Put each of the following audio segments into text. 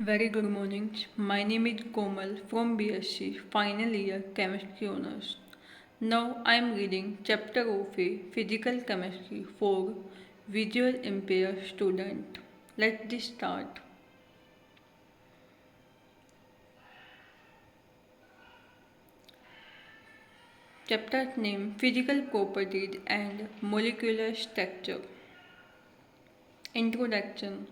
Very good morning. My name is Komal from BSc Final Year Chemistry Honors. Now I am reading chapter of a Physical Chemistry for Visual Impaired Student. Let's start. Chapter name Physical Properties and Molecular Structure. Introduction.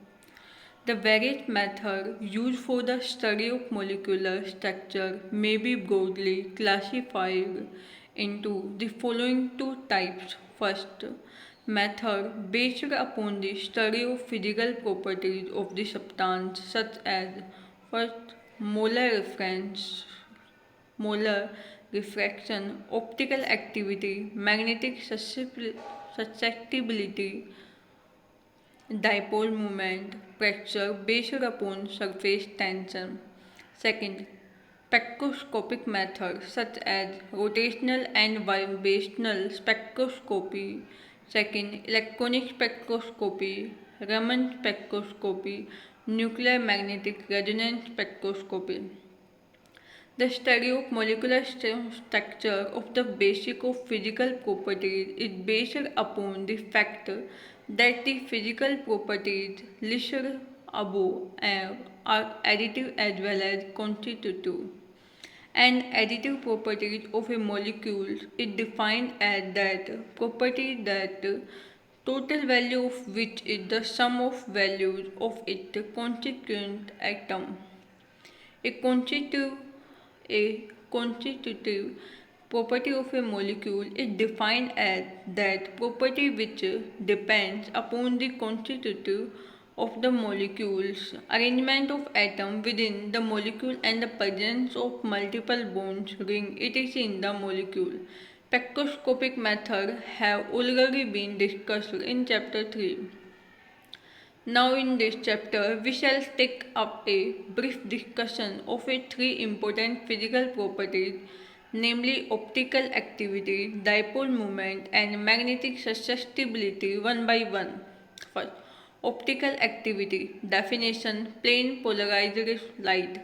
The various methods used for the study of molecular structure may be broadly classified into the following two types. First, method based upon the study of physical properties of the substance such as first molar reference, molar refraction, optical activity, magnetic susceptibility, dipole moment, pressure based upon surface tension. Second, spectroscopic methods such as rotational and vibrational spectroscopy. Second, electronic spectroscopy, Raman spectroscopy, nuclear magnetic resonance spectroscopy. The study of molecular structure of the basic of physical properties is based upon the fact that the physical properties listed above are additive as well as constitutive. And additive properties of a molecule is defined as that property that total value of which is the sum of values of its constituent atom. A constitutive a constitutive property of a molecule is defined as that property which depends upon the constitutive of the molecule's arrangement of atoms within the molecule and the presence of multiple bonds ring etc. in the molecule. Spectroscopic methods have already been discussed in chapter 3. Now, in this chapter, we shall take up a brief discussion of three important physical properties, namely optical activity, dipole moment, and magnetic susceptibility one by one. First, optical activity. Definition: plane polarized light.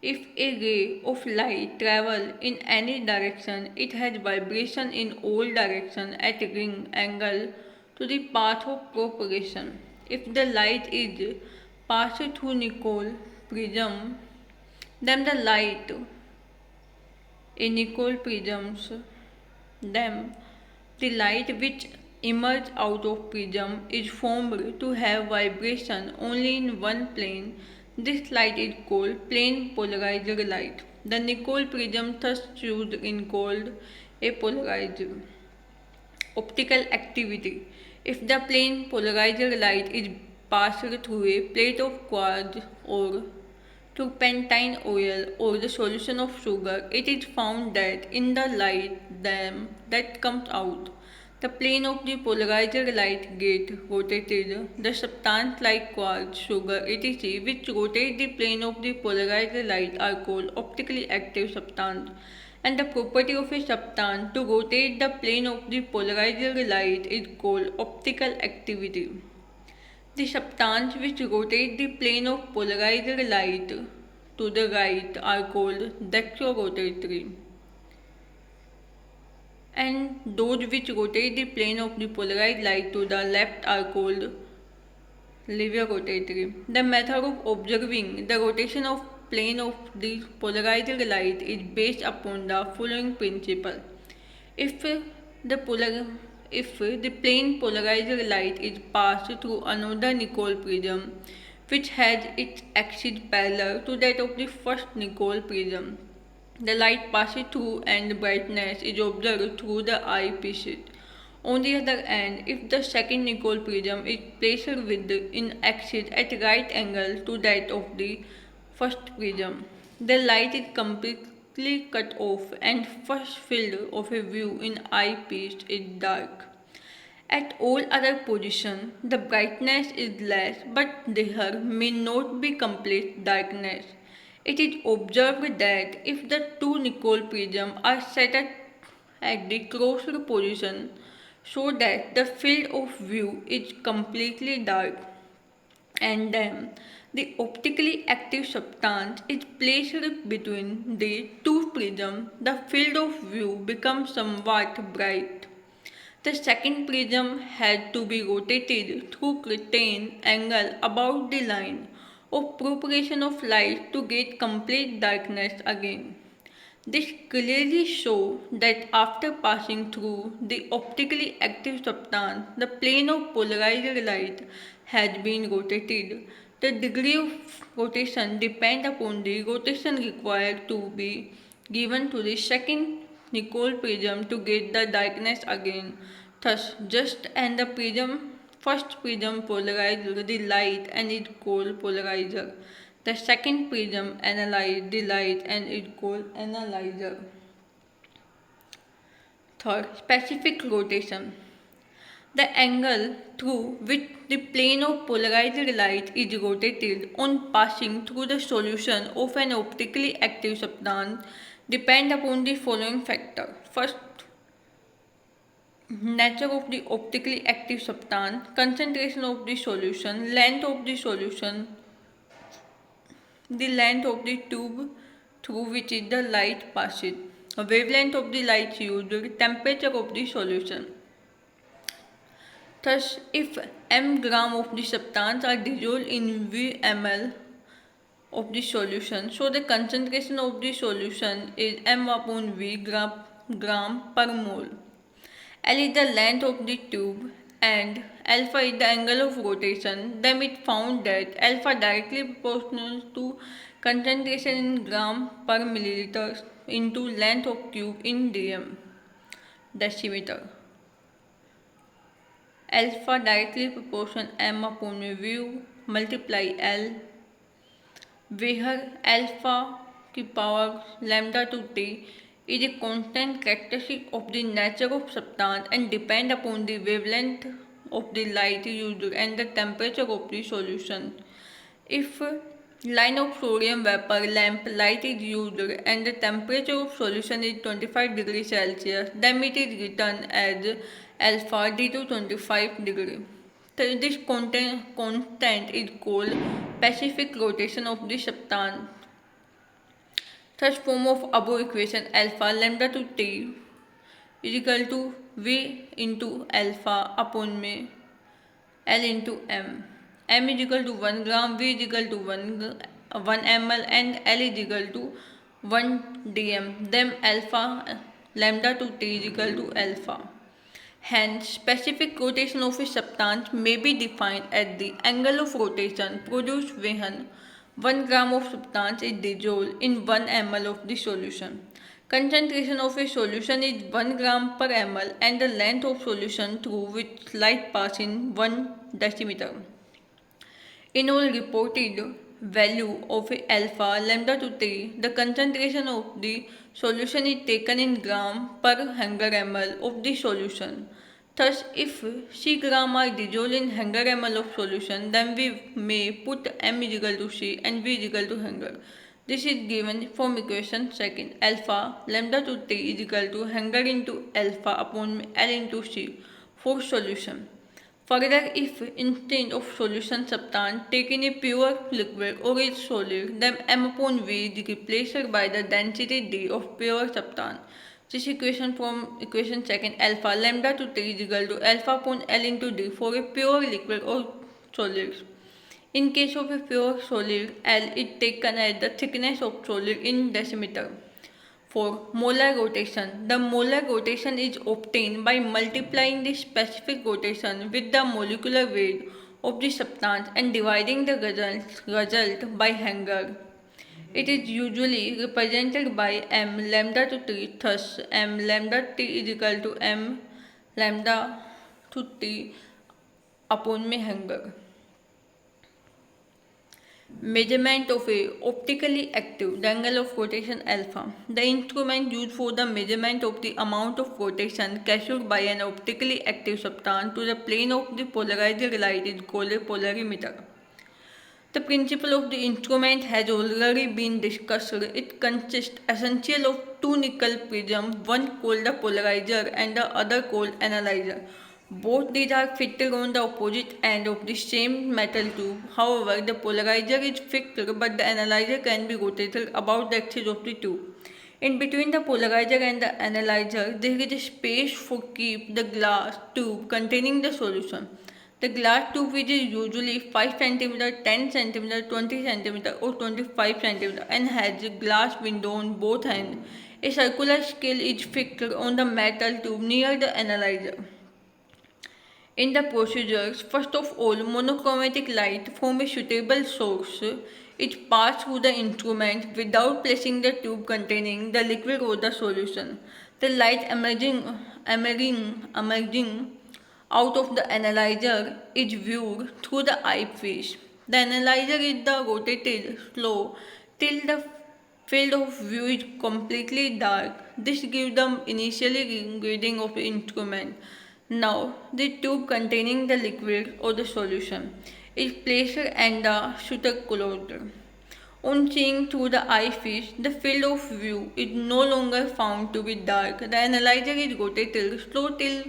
If a ray of light travels in any direction, it has vibration in all directions at ring angle to the path of propagation. If the light is passed through Nicol prism, then Nicol prisms, then the light which emerges out of prism is formed to have vibration only in one plane. This light is called plane polarized light. The Nicol prism thus chosen in called apolarized. Optical activity. If the plane polarized light is passed through a plate of quartz or turpentine oil or the solution of sugar, it is found that in the light that comes out, the plane of the polarized light gets rotated. The substance like quartz, sugar, etc., which rotate the plane of the polarized light are called optically active substance. And the property of a substance to rotate the plane of the polarized light is called optical activity. The substance which rotate the plane of polarized light to the right are called dextrorotatory, and those which rotate the plane of the polarized light to the left are called levorotatory. The method of observing the rotation of plane of the polarized light is based upon the following principle. If the polar if the plane polarized light is passed through another Nicol prism which has its axis parallel to that of the first Nicol prism, the light passes through and the brightness is observed through the eyepiece. On the other hand, if the second Nicol prism is placed with in axis at right angle to that of the first prism, the light is completely cut off and first field of a view in eyepiece is dark. At all other positions, the brightness is less, but there may not be complete darkness. It is observed that if the two Nicol prisms are set at the crossed position so that the field of view is completely dark, and then The optically active substance is placed between the two prisms. The field of view becomes somewhat bright. The second prism had to be rotated through certain angle about the line of propagation of light to get complete darkness again. This clearly shows that after passing through the optically active substance, the plane of polarized light has been rotated. The degree of rotation depends upon the rotation required to be given to the second Nicol prism to get the darkness again. Thus, just as the first prism polarized the light and is called polarizer, the second prism analyzes the light and is called analyzer. Third, specific rotation. The angle through which the plane of polarized light is rotated on passing through the solution of an optically active substance depend upon the following factor. First, nature of the optically active substance, concentration of the solution, length of the solution, the length of the tube through which the light passes, wavelength of the light used, temperature of the solution. Thus, if m gram of the substance are dissolved in V ml of the solution, so the concentration of the solution is m upon V gram per mole. L is the length of the tube and alpha is the angle of rotation. Then it found that alpha directly proportional to concentration in gram per milliliter into length of tube in decimeter. Alpha directly proportional m upon v multiply L, where alpha की power lambda to t is a constant characteristic of the nature of substance and depend upon the wavelength of the light used and the temperature of the solution. If line of sodium vapor lamp light is used and the temperature of solution is 25 degrees Celsius, then it is written as alpha d to 25 degree. So this constant is called specific rotation of the substance. Such form of above equation alpha lambda to t is equal to V into alpha upon में L into m. M is equal to 1 gram, V is equal to 1 ml and L is equal to 1 dm. Then alpha lambda to t is equal to alpha. Hence, specific rotation of a substance may be defined as the angle of rotation produced when 1 gram of substance is dissolved in 1 ml of the solution. Concentration of a solution is 1 gram per ml and the length of solution through which light passes in 1 decimeter. In all reported value of alpha lambda to t, the concentration of the solution is taken in gram per 100 ml of the solution. Thus, if C gram are dissolved in 100 ml of solution, then we may put M is equal to C and V is equal to 100. This is given from equation second. Alpha lambda to T is equal to 100 into alpha upon L into C for solution. Further, if instead of solution substance taken a pure liquid or a solid, then M upon V is replaced by the density D of pure substance. This equation from equation second alpha lambda to T is equal to alpha upon L into D for a pure liquid or solid. In case of a pure solid, L is taken as the thickness of solid in decimeter. For molar rotation, the molar rotation is obtained by multiplying the specific rotation with the molecular weight of the substance and dividing the result by 100. It is usually represented by m lambda to t. Thus, m lambda t is equal to m lambda to t upon 100. Measurement of a optically active, the angle of rotation alpha. The instrument used for the measurement of the amount of rotation captured by an optically active substance to the plane of the polarized light is called a polarimeter. The principle of the instrument has already been discussed. It consists essentially of two nickel prisms, one called the polarizer and the other called analyzer. Both these are fitted on the opposite end of the same metal tube. However, the polarizer is fixed but the analyzer can be rotated about the axis of the tube. In between the polarizer and the analyzer, there is a space for keep the glass tube containing the solution. The glass tube is usually 5 cm, 10 cm, 20 cm or 25 cm and has a glass window on both ends. A circular scale is fixed on the metal tube near the analyzer. In the procedures, first of all, monochromatic light from a suitable source is passed through the instrument without placing the tube containing the liquid or the solution. The light emerging out of the analyzer is viewed through the eyepiece. The analyzer is the rotated slow till the field of view is completely dark. This gives the initial reading of the instrument. Now, the tube containing the liquid or the solution is placed and the shutter closed. On seeing through the eyepiece, the field of view is no longer found to be dark. The analyzer is rotated slow till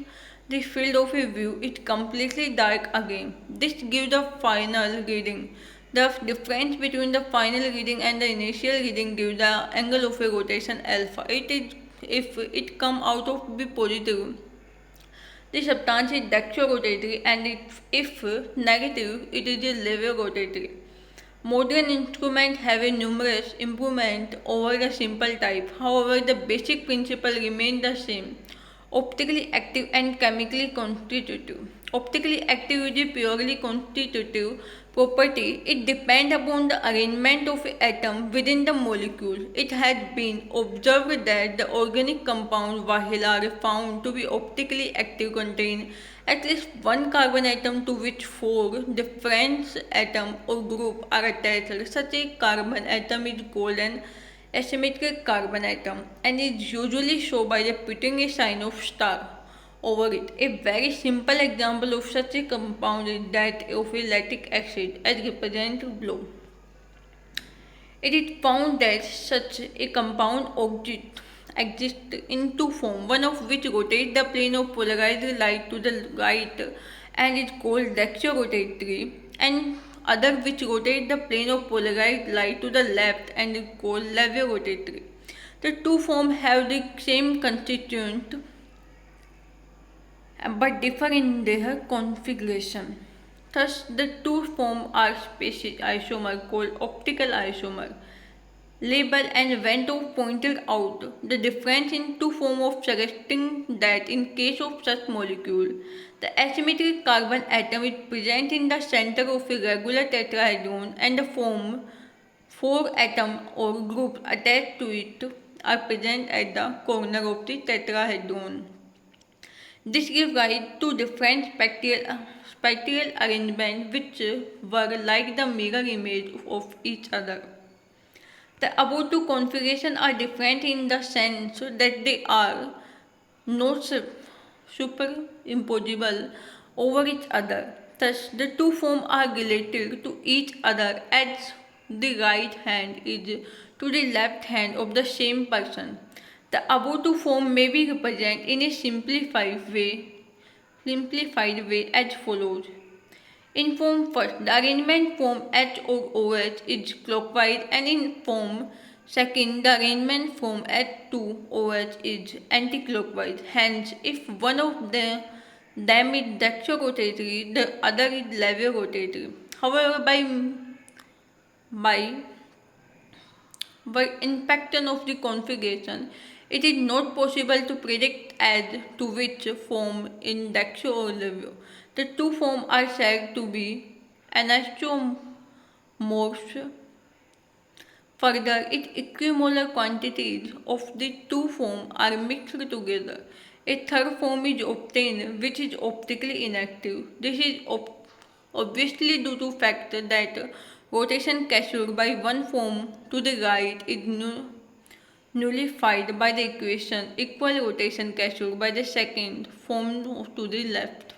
the field of view is completely dark again. This gives the final reading. The difference between the final reading and the initial reading gives the angle of a rotation alpha. It is if it come out of be positive, the substance is dextrorotatory, and if negative, it is a levorotatory. Modern instruments have a numerous improvements over the simple type. However, the basic principle remains the same. Optically active and chemically constitutive. Optically active is a purely constitutive property. It depends upon the arrangement of atom within the molecule. It has been observed that the organic compounds while are found to be optically active contain at least one carbon atom to which four different atom or group are attached. Such a carbon atom is called an asymmetric carbon atom and is usually shown by putting a sign of star over it. A very simple example of such a compound is that of a lactic acid as represented below. It is found that such a compound object exists in two forms, one of which rotates the plane of polarized light to the right and is called dextrorotatory, and other which rotates the plane of polarized light to the left and is called levorotatory. The two forms have the same constituent but differ in their configuration. Thus, the two forms are species isomer called optical isomer. Label and Ventov pointed out the difference in two forms of suggesting that in case of such molecule, the asymmetric carbon atom is present in the center of a regular tetrahedron and the form four atoms or groups attached to it are present at the corner of the tetrahedron. This gives rise to different spectral arrangements which were like the mirror image of each other. The above two configurations are different in the sense that they are not superimposable over each other. Thus, the two forms are related to each other as the right hand is to the left hand of the same person. The above two forms may be represented in a simplified way as follows. In form first, the arrangement form H or OH is clockwise, and in form second, the arrangement form H2 OH is anti-clockwise. Hence, if one of them is dextrorotatory, the other is levorotatory. However, by inspection of the configuration, it is not possible to predict as to which form in dextro or levo. The two forms are said to be anisomorphs. Further, if equimolar quantities of the two forms are mixed together, a third form is obtained which is optically inactive. This is obviously due to fact that rotation caused by one form to the right is nullified by the equation equal rotation caused by the second form to the left.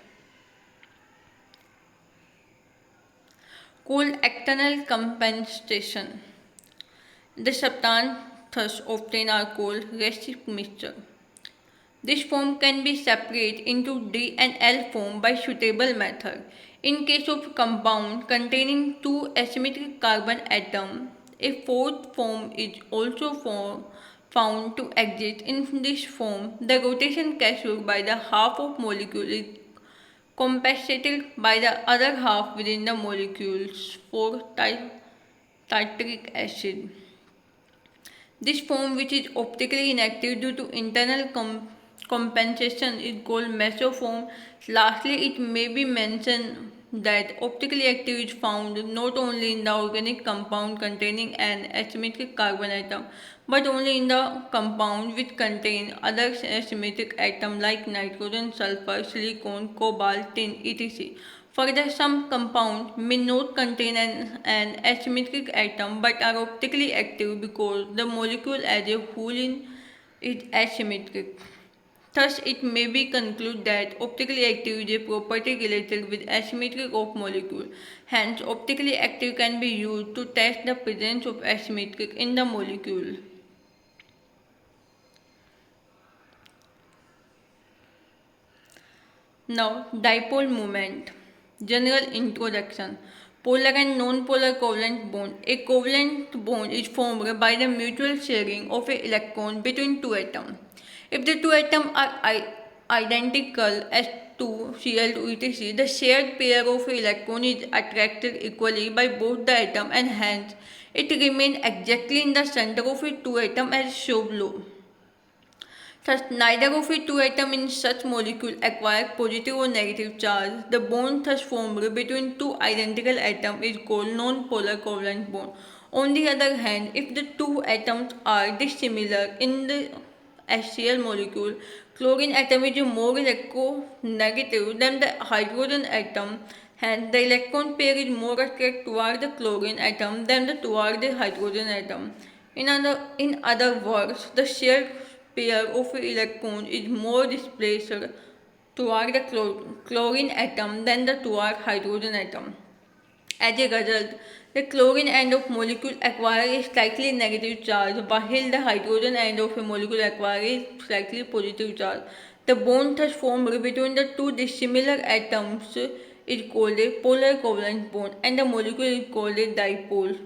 Called external compensation. The substance thus obtained are called recipe mixture. This form can be separated into D and L form by suitable method. In case of compound containing two asymmetric carbon atoms, a fourth form is also found to exist. In this form, the rotation captured by the half of molecule is compensated by the other half within the molecules for tartaric acid. This form, which is optically inactive due to internal compensation, is called mesoform. Lastly, it may be mentioned that optically active is found not only in the organic compound containing an asymmetric carbon atom, but only in the compound which contain other asymmetric atoms like nitrogen, sulfur, silicon, cobalt, tin, etc. Further, some compounds may not contain an asymmetric atom but are optically active because the molecule as a whole is asymmetric. Thus, it may be concluded that optically active is a property related with asymmetry of molecule. Hence, optically active can be used to test the presence of asymmetry in the molecule. Now, dipole moment. General introduction. Polar and non-polar covalent bond. A covalent bond is formed by the mutual sharing of an electron between two atoms. If the two atoms are identical as 2 Cl2 etc., the shared pair of electrons is attracted equally by both the atom and hence it remains exactly in the center of the two atoms as shown below. Thus, neither of the two atoms in such molecule acquire positive or negative charge. The bond thus formed between two identical atoms is called non-polar covalent bond. On the other hand, if the two atoms are dissimilar in the HCl molecule, chlorine atom is more electronegative than the hydrogen atom. Hence, the electron pair is more attracted toward the chlorine atom than toward the hydrogen atom. In other words, the shared pair of electrons is more displaced toward the chlorine atom than toward hydrogen atom. As a result, the chlorine end of molecule acquires a slightly negative charge while the hydrogen end of a molecule acquires a slightly positive charge. The bond thus formed between the two dissimilar atoms is called a polar covalent bond and the molecule is called a dipole.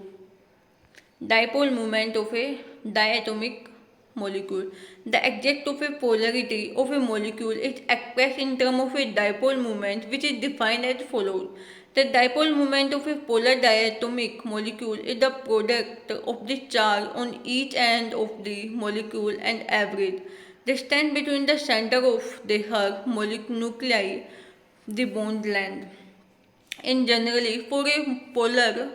Dipole moment of a diatomic molecule. The exact of a polarity of a molecule is expressed in terms of a dipole moment, which is defined as follows. The dipole moment of a polar diatomic molecule is the product of the charge on each end of the molecule and average distance between the center of the her nuclei, the bond length. In generally, for a polar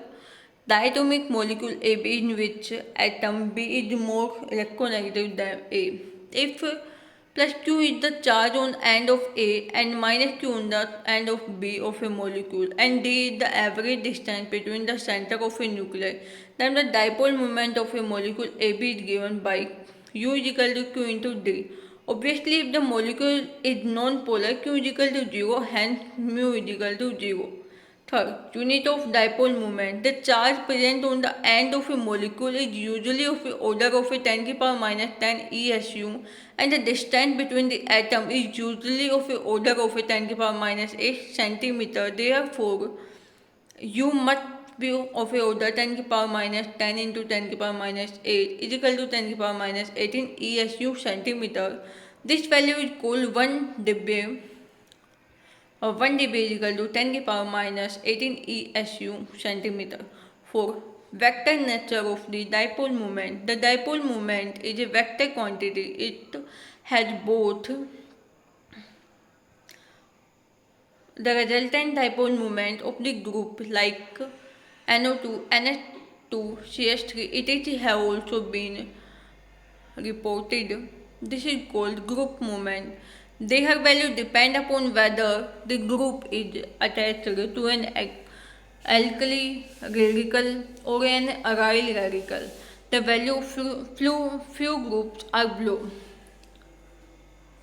diatomic molecule AB in which atom B is more electronegative than A. If plus Q is the charge on end of A and minus Q on the end of B of a molecule and D is the average distance between the center of a nuclei, then the dipole moment of a molecule AB is given by U is equal to Q into D. Obviously, if the molecule is non-polar, Q is equal to 0, hence mu is equal to 0. Third, unit of dipole moment. The charge present on the end of a molecule is usually of the order of a 10 to the power minus 10 ESU and the distance between the atom is usually of the order of a 10 to the power minus 8 centimeter. Therefore, U must be of a order 10 to the power minus 10 into 10 to the power minus 8 is equal to 10 to the power minus 18 ESU centimeter. This value is called 1 dB. 1 dB is equal to 10 to the power minus 18 ESU centimeter. For vector nature of the dipole moment. The dipole moment is a vector quantity. It has both the resultant dipole moment of the group like NO2, NH2, CH3, etc. have also been reported. This is called group moment. Their value depend upon whether the group is attached to an alkali radical or an aryl radical. The value of few groups are below.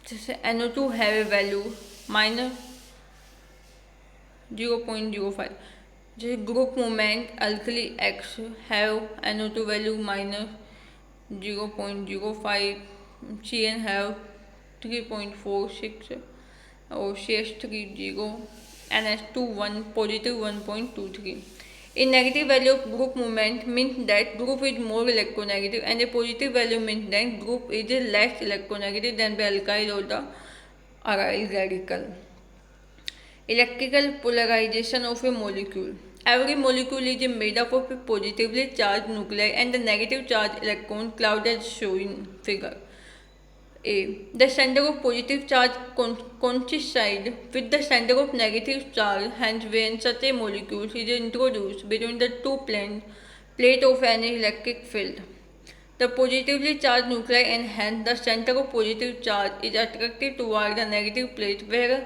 NO2 have a value minus 0.05. The group moment alkali X have NO2 value minus 0.05, CN have 3.46, OCH30, and S21 positive 1.23. A negative value of group moment means that group is more electronegative, and a positive value means that group is less electronegative than the alkyl or the aryl radical. Electrical polarization of a molecule. Every molecule is made up of a positively charged nuclei and the negative charged electron cloud as shown in figure A. The center of positive charge coincides with the center of negative charge, hence when such a molecule is introduced between the two plate of an electric field, the positively charged nuclei and hence the center of positive charge is attracted toward the negative plate, whereas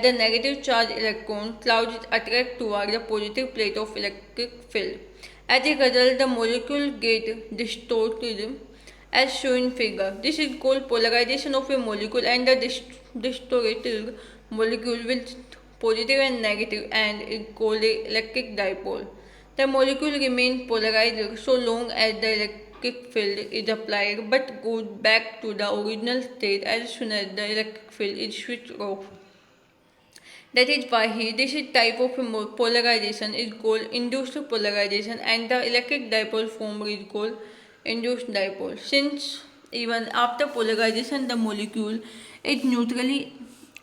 the negative charge electron cloud is attracted toward the positive plate of electric field. As a result, the molecule gets distorted as shown in figure. This is called polarization of a molecule, and the distorted molecule with positive and negative and is called an electric dipole. The molecule remains polarized so long as the electric field is applied but goes back to the original state as soon as the electric field is switched off. That is why this type of polarization is called induced polarization, and the electric dipole form is called induced dipole. Since even after polarization the molecule is neutrally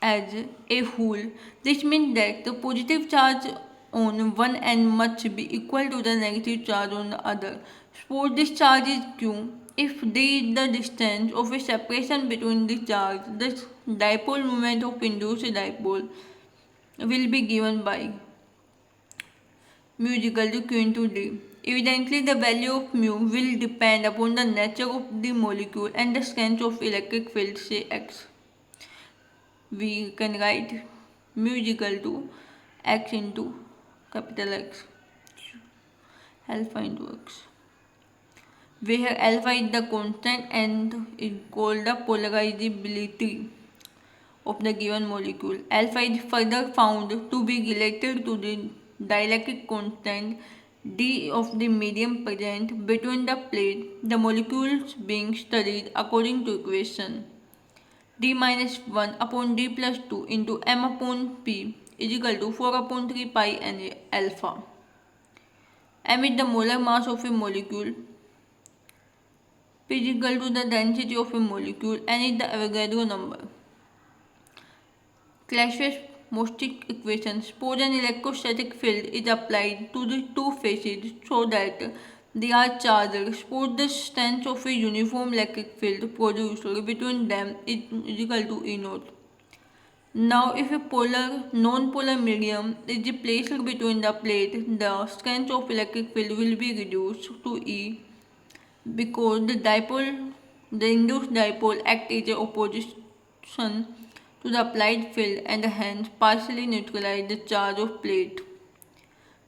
as a whole, this means that the positive charge on one end must be equal to the negative charge on the other. Suppose this charge is q. If d is the distance of a separation between the charge, the dipole moment of induced dipole will be given by mu is equal to q into d. Evidently, the value of mu will depend upon the nature of the molecule and the strength of electric field, say x. We can write mu is equal to x into capital X, alpha into x, where alpha is the constant and is called the polarizability of the given molecule. Alpha is further found to be related to the dielectric constant d of the medium present between the plate. The molecules being studied according to equation d minus 1 upon d plus 2 into m upon p is equal to 4 upon 3 pi n alpha. M is the molar mass of a molecule, p is equal to the density of a molecule, n is the Avogadro number. Clausius-Mostich equation. Suppose an electrostatic field is applied to the two faces so that they are charged. Suppose the strength of a uniform electric field produced between them is equal to E naught. Now, if a non-polar medium is placed between the plate, the strength of electric field will be reduced to E because the induced dipole acts as an opposition to the applied field and hence partially neutralize the charge of plate.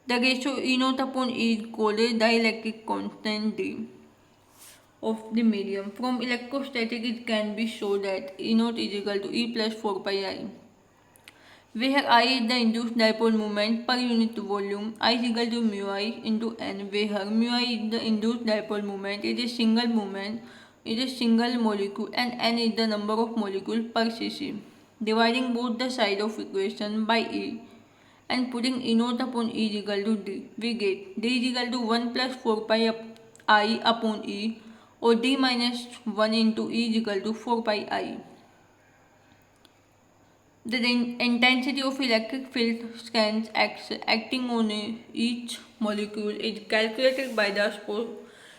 The ratio E naught upon E is called the dielectric constant D of the medium. From electrostatic it can be shown that E naught is equal to E plus 4 pi I, where I is the induced dipole moment per unit volume. I is equal to mu I into n, where mu I is the induced dipole moment, is a single moment, is a single molecule, and n is the number of molecules per cc. Dividing both the side of equation by E and putting E naught upon E is equal to D, we get D is equal to 1 plus 4 pi I upon E, or D minus 1 into E is equal to 4 pi I. The intensity of electric field scans acting on each molecule is calculated by the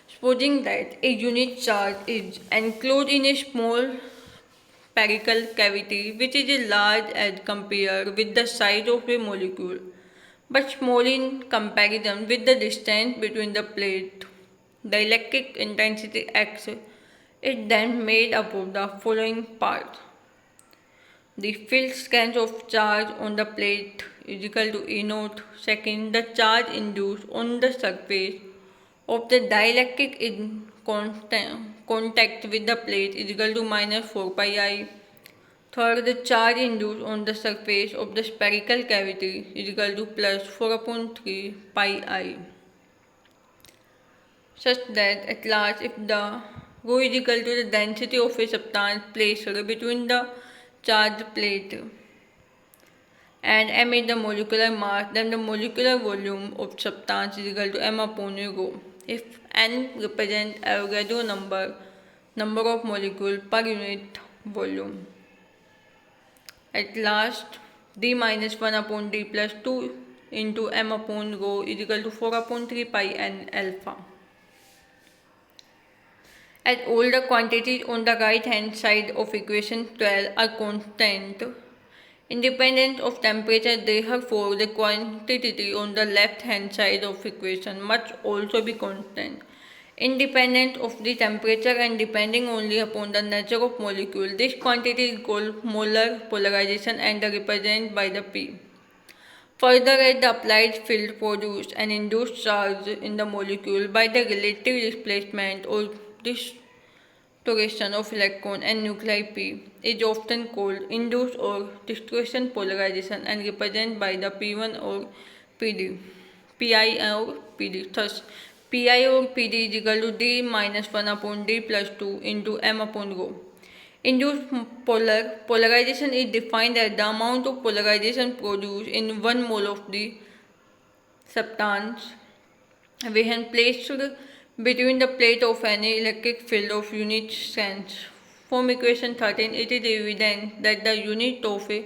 supposing that a unit charge is enclosed in a small spherical cavity which is large as compared with the size of a molecule but small in comparison with the distance between the plate. The electric intensity X is then made up of the following parts. The field strength of charge on the plate is equal to E naught. Second, the charge induced on the surface of the dielectric in contact with the plate is equal to minus 4 pi I. Third, the charge induced on the surface of the spherical cavity is equal to plus 4 upon 3 pi I. Such that at last if the Rho is equal to the density of a substance placed between the charged plate, and m is the molecular mass, then the molecular volume of substance is equal to m upon rho. If n represents Avogadro number of molecules per unit volume. At last, d minus 1 upon d plus 2 into m upon rho is equal to 4 upon 3 pi n alpha. As all the quantities on the right hand side of equation 12 are constant, independent of temperature, therefore the quantity on the left hand side of equation must also be constant, independent of the temperature and depending only upon the nature of molecule. This quantity is called molar polarization and represented by the P. Further, as the applied field produced an induced charge in the molecule by the relative displacement or distortion of electron and nuclei P is often called induced or distortion polarization and represented by the P1 or PD, Pi or PD. Thus, Pi or PD is equal to d minus 1 upon d plus 2 into m upon rho. Induced polarization is defined as the amount of polarization produced in 1 mole of the substance when placed between the plate of any electric field of unit strength. From equation 13, it is evident that the unit of a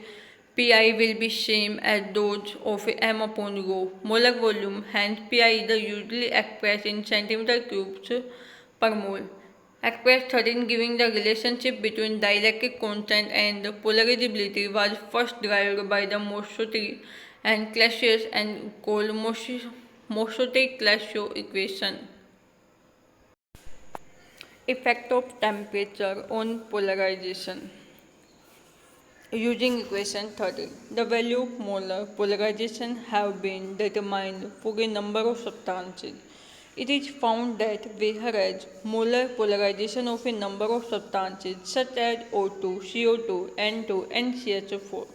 Pi will be same as those of a m upon rho molar volume. Hence, Pi is usually expressed in centimeter cubes per mole. Expressed 13, giving the relationship between dielectric constant and polarizability, was first derived by the Moissanti and Clausius and called Moissanti-Clausius equation. Effect of temperature on polarization. Using equation 13, the value of molar polarization have been determined for a number of substances. It is found that whereas molar polarization of a number of substances such as O2, CO2, N2, and CH4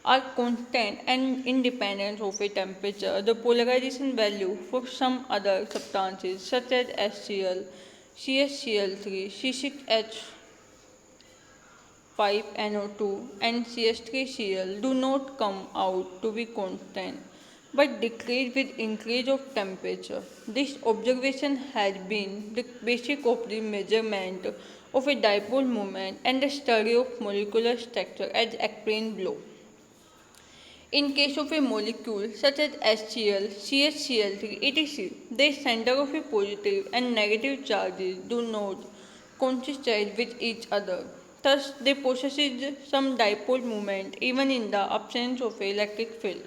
are constant and independent of a temperature, the polarization value for some other substances such as HCl, CaCl3, C6H5NO2, and CH3Cl do not come out to be constant but decrease with increase of temperature. This observation has been the basis of the measurement of a dipole moment and the study of molecular structure as explained below. In case of a molecule such as HCl, CHCl3, etc., the center of a positive and negative charges do not coincide with each other. Thus, they possess some dipole moment even in the absence of electric field.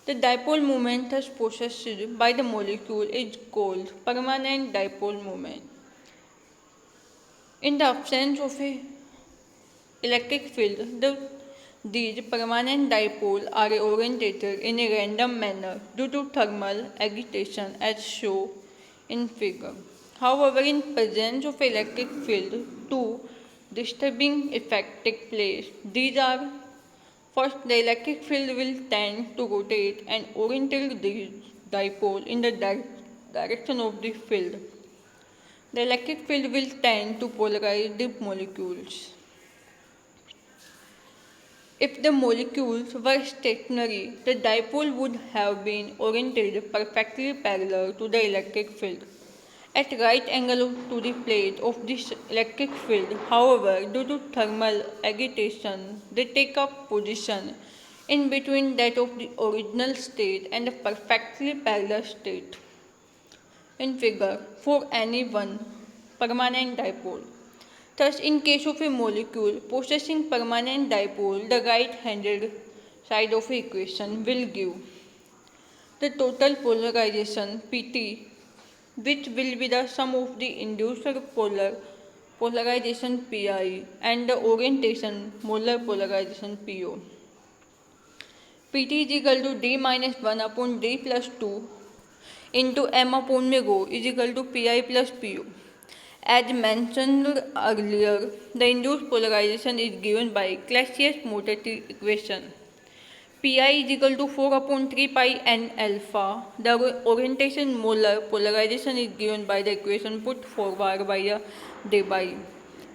The dipole moment thus possessed by the molecule is called permanent dipole moment. In the absence of a electric field, these permanent dipoles are orientated in a random manner due to thermal agitation as shown in figure. However, in presence of electric field, two disturbing effects take place. These are: first, the electric field will tend to rotate and orientate the dipole in the direction of the field. The electric field will tend to polarize the molecules. If the molecules were stationary, the dipole would have been oriented perfectly parallel to the electric field, at right angle to the plate of this electric field. However, due to thermal agitation, they take up position in between that of the original state and the perfectly parallel state. In figure, for any one permanent dipole. Thus, in case of a molecule possessing permanent dipole, the right-handed side of the equation will give the total polarization Pt, which will be the sum of the induced polarization Pi and the orientation molar polarization Po. Pt is equal to d minus 1 upon d plus 2 into m upon rho is equal to Pi plus Po. As mentioned earlier, the induced polarization is given by Clausius-Moretti equation. Pi is equal to 4/3 pi n alpha. The orientation molar polarization is given by the equation put forward by by.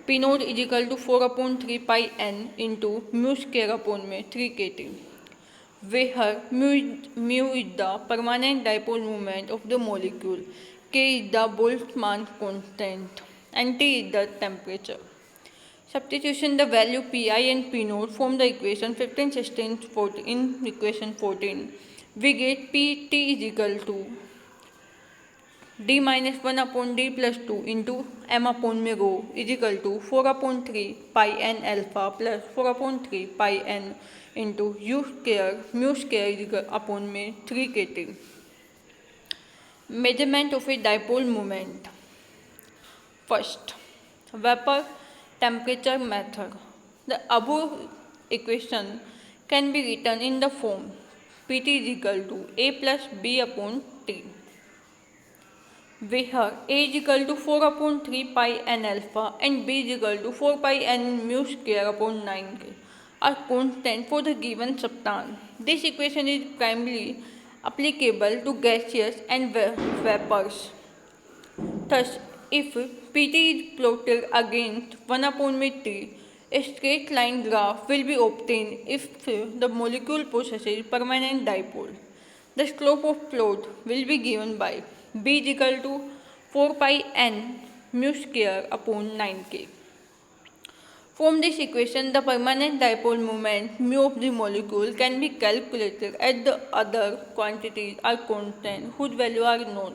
P naught is equal to 4/3 pi n into mu square upon में 3 kT. Where mu is the permanent dipole moment of the molecule, K is the Boltzmann constant, and T is the temperature. Substitution the value Pi and P naught from the equation 15, 16, 14 in equation 14. We get Pt is equal to d minus 1 upon d plus 2 into m upon में rho is equal to 4/3 pi n alpha plus 4/3 pi n into u square mu square is equal upon में 3 kT. Measurement of a dipole moment. First, vapor temperature method. The above equation can be written in the form Pt is equal to A plus B upon T, where A is equal to 4/3 pi n alpha and B is equal to 4 pi n mu square upon 9k are constant for the given substance. This equation is primarily applicable to gaseous and vapors. Thus, if Pt is plotted against 1/T, a straight line graph will be obtained if the molecule possesses permanent dipole. The slope of plot will be given by B is equal to 4 pi n mu square upon 9k. From this equation, the permanent dipole moment mu of the molecule can be calculated as the other quantities are constant whose values are known.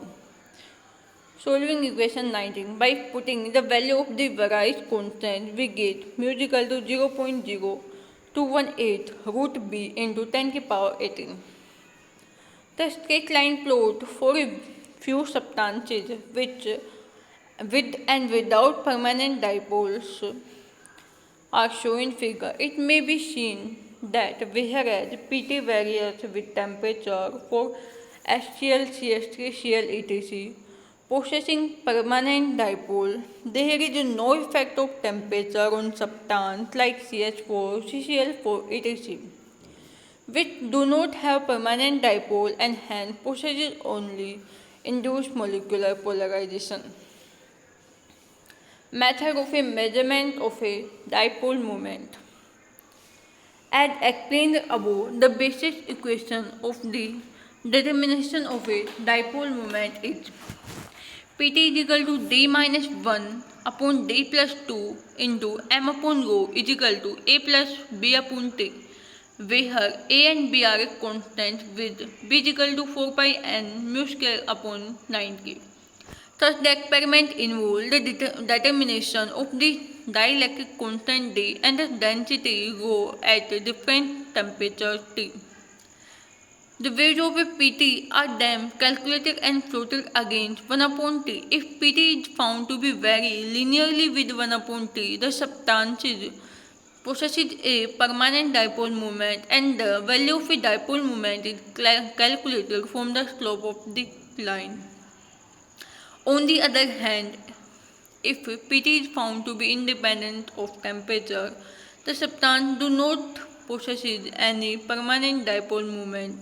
Solving equation 19 by putting the value of the various constant, we get mu is equal to 0.0218 root b into 10 to the power 18. The straight line plot for a few substances which with and without permanent dipoles are shown in figure. It may be seen that whereas Pt varies with temperature for HCl, CH3, Cl, etc. possessing permanent dipole, there is no effect of temperature on substance like CH4, CCl4, etc., which do not have permanent dipole and hence possesses only induced molecular polarization. Method of a measurement of a dipole moment. As explained above, the basic equation of the determination of a dipole moment is Pt is equal to d minus 1 upon d plus 2 into m upon rho is equal to A plus B upon T, where A and B are constant with B is equal to 4 pi n mu square upon 9k. Thus, the experiment involved the determination of the dielectric constant D and the density rho at different temperature T. The values of a Pt are then calculated and plotted against 1/T. If Pt is found to be vary linearly with 1/T, the substance possesses a permanent dipole moment and the value of a dipole moment is calculated from the slope of the line. On the other hand, if Pt is found to be independent of temperature, the substance do not possess any permanent dipole moment.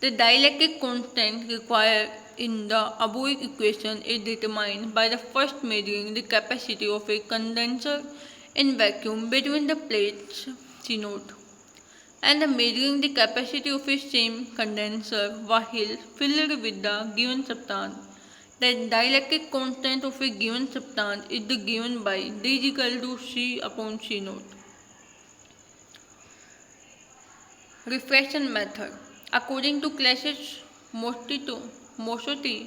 The dielectric constant required in the above equation is determined by the first measuring the capacity of a condenser in vacuum between the plates C0 and the measuring the capacity of a same condenser while filled with the given substance. The dielectric constant of a given substance is given by D is equal to C upon C0. Refraction method. According to Clausius-Moissanti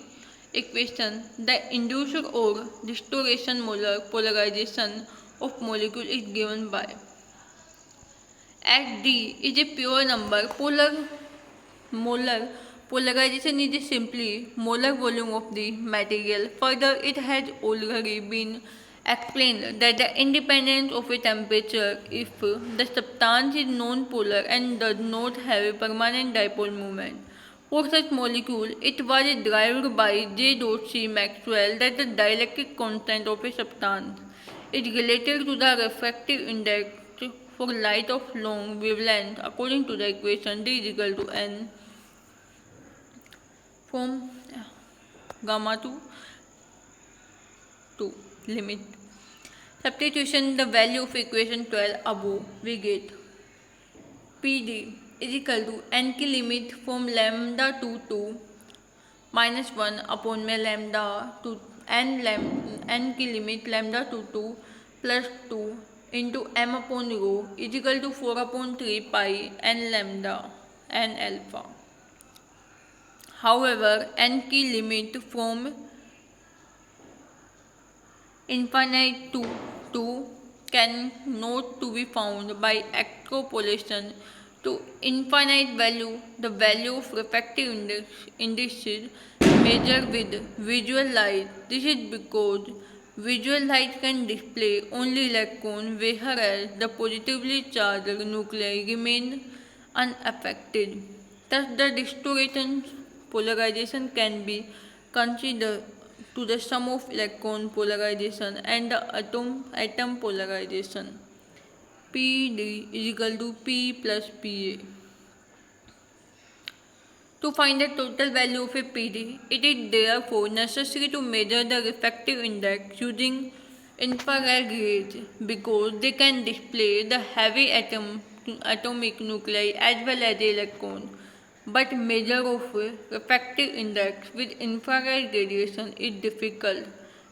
equation, the induced or distortion molar polarization of molecule is given by at D is a pure number. Molar polarization is simply molar volume of the material. Further, it has already been explained that the independence of a temperature, if the substance is non-polar and does not have a permanent dipole moment. For such molecule, it was derived by J. C. Maxwell that the dielectric constant of a substance is related to the refractive index for light of long wavelength according to the equation D is equal to N from gamma to 2 limit. Substitution the value of equation 12 above, we get PD is equal to N की limit from lambda to minus 1 upon में lambda to n की limit lambda to 2 plus 2 into m upon rho is equal to 4 upon 3 pi n lambda n alpha. However, n की limit from infinite to 2 can not to be found by extrapolation to infinite value. The value of refractive indices measured with visual light. This is because visual light can display only electrons, whereas the positively charged nuclei remain unaffected. Thus, the distortion polarization can be considered to the sum of electron polarization and the atom polarization. PD is equal to P plus PA. To find the total value of a PD, it is therefore necessary to measure the refractive index using infrared rays because they can display the heavy atomic nuclei as well as the electron. But measure of refractive index with infrared radiation is difficult.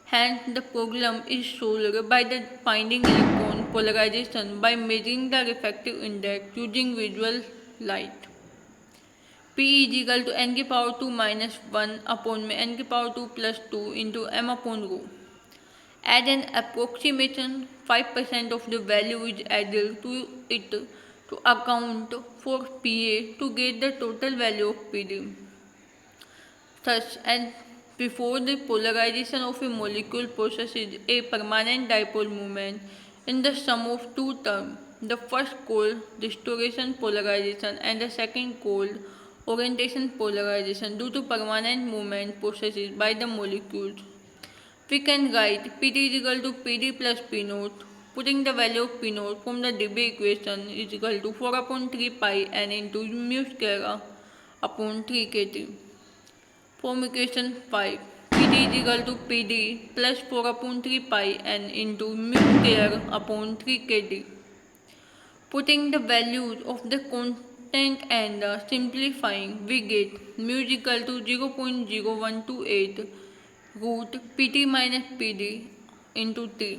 Hence, the problem is solved by the finding electron polarization by measuring the refractive index using visual light. P is equal to n की power 2 minus 1 upon में n की power 2 plus 2 into m upon rho. As an approximation, 5% of the value is added to it to account for PA to get the total value of PD. Thus, as before, the polarization of a molecule possesses a permanent dipole moment in the sum of two terms. The first called distortion polarization and the second called orientation polarization due to permanent moment possessed by the molecules. We can write PD is equal to PD plus P naught. Putting the value of P naught from the Debye equation is equal to 4 upon 3 pi n into mu square upon 3 kT. From equation 5, PD is equal to PD plus 4 upon 3 pi n into mu square upon 3 kT. Putting the values of the constant and simplifying, we get mu is equal to 0.0128 root Pt minus Pd into T.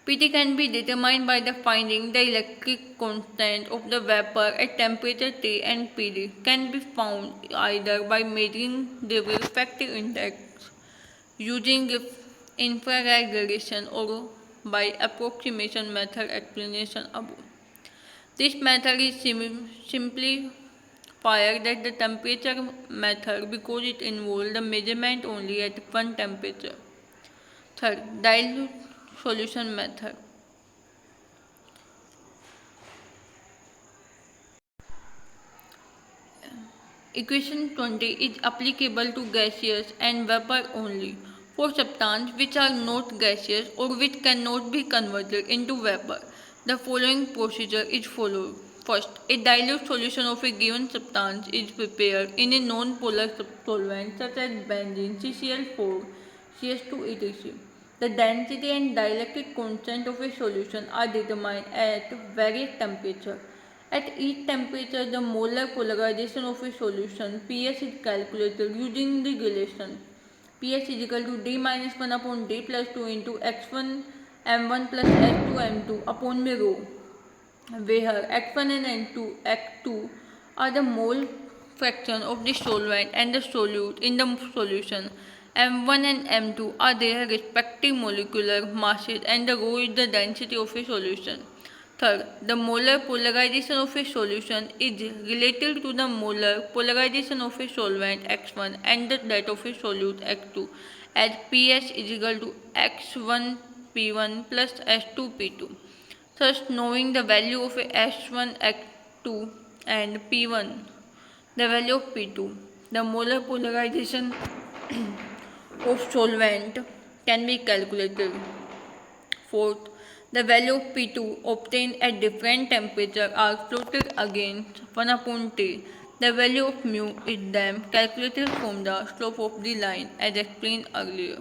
Pt can be determined by the finding the electric constant of the vapor at temperature T, and Pd can be found either by measuring the refractive index using infrared radiation or by approximation method explanation above. This method is simplified that the temperature method because it involves the measurement only at one temperature. Third, dilute solution method. Equation 20 is applicable to gaseous and vapor only. For substances which are not gaseous or which cannot be converted into vapor, the following procedure is followed. First, a dilute solution of a given substance is prepared in a non-polar solvent such as benzene, CCl4, CH2, etc. The density and dielectric constant of a solution are determined at various temperatures. At each temperature, the molar polarization of a solution PS is calculated using the relation PS is equal to D minus 1 upon D plus 2 into X1 M1 plus X2 M2 upon the rho, where X1 and X2 are the mole fraction of the solvent and the solute in the solution. M1 and M2 are their respective molecular masses and the rho is the density of a solution. Third, the molar polarization of a solution is related to the molar polarization of a solvent X1 and that of a solute X2, as PS is equal to X1 P1 plus S2 P2. Thus, knowing the value of a S1 X2 and P1, the value of P2, the molar polarization of solvent can be calculated. Fourth, The value of P2 obtained at different temperature are plotted against 1 upon T. The value of mu is then calculated from the slope of the line as explained earlier.